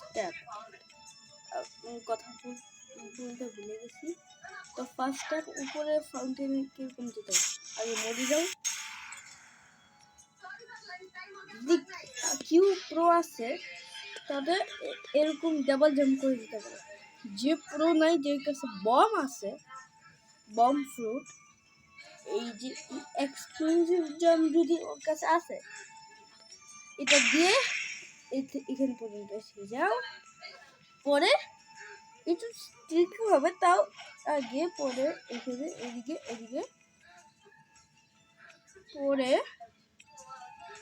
Step কথা বলতে ভুলে গেছি। তো ফার্স্ট স্টেপ উপরে ফাউন্টেনে কিরকম যেতে হবে, আগে মরে যাও। কিউ প্রো আছে তাদের এরকম ডাবল জাম্প করে দিতে পারে। যে প্রো নাই, যে কাছে বম আছে, বম ফ্রুট, এই যে এক্সক্লুসিভ জাম্প যদি ওর কাছে আছে, এটা দিয়ে এখান পর্যন্ত এসে যাও। পরে একটু ট্রিকি হবে, তাও আগে পরে এখানে এদিকে এদিকে পরে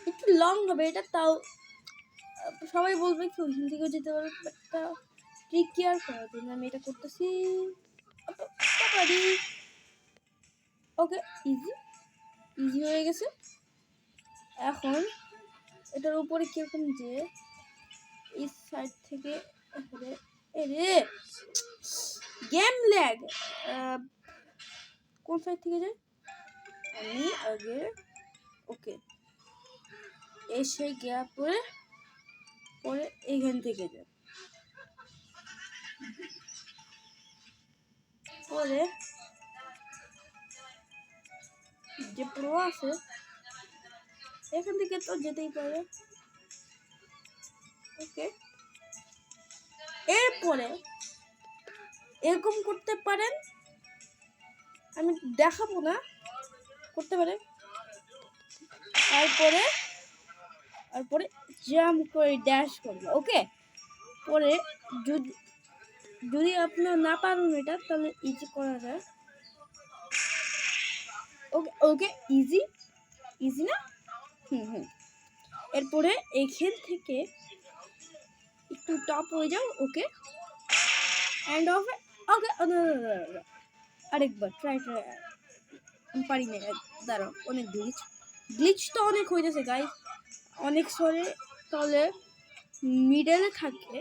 একটু লং হবে এটা, তাও সবাই বলবে কি ওইখান থেকেও যেতে পারবে, একটা ট্রিকি আর করার জন্য আমি এটা করতেছি। ওকে, ইজি ইজি হয়ে গেছে। এখন এটার উপরে কিরকম যে এই সাইড থেকে গেম ল্যাগ, কোন সাইড থেকে যায় আমি আগে। ওকে, এসে গিয়া পরে পরে এইখান থেকে যায়, পরে যে প্রো আছে এখান থেকে তো যেতেই পারে। ওকে, এরপরে এরকম করতে পারেন, আমি দেখাবো না, করতে পারে। তারপরে জাম্প করে ড্যাশ করবে। ওকে, পরে যদি আপনার না পারেন এটা, তাহলে ইজি করা যায়। ওকে ওকে, ইজি ইজি না? এরপরে এইখান থেকে একটু টপ হয়ে যাও। ওকে, এন্ড অফ। ওকে, আরেকবার ট্রাই পারি না, দাঁড়াও, অনেক গ্লিচ তো অনেক হইতেছে গাইস, অনেক সরে। তাহলে মিডলে থাকে।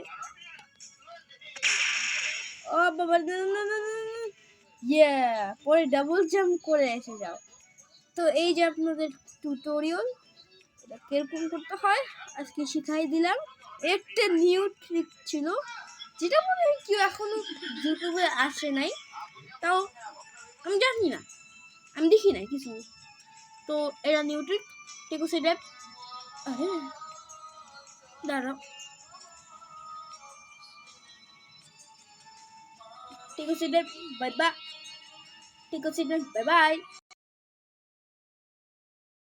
ও বাবা, পরে ডাবল জাম্প করে এসে যাও। তো এই যে আপনাদের টিউটোরিয়াল, এটা কিরকম করতে হয় আজকে শিখাই দিলাম। একটা নিউ ট্রিক ছিল যেটা মনে হয় কেউ এখনো ইউটিউবে আসে নাই, তাও আমি জানি না, আমি দেখি নাই কিছু। তো এটা নিউ ট্রিক, টেকো সেটা। আরে দাঁড়াও, টেকো সেটা, বাই বাই, টেকো সেটা, বাই বাই।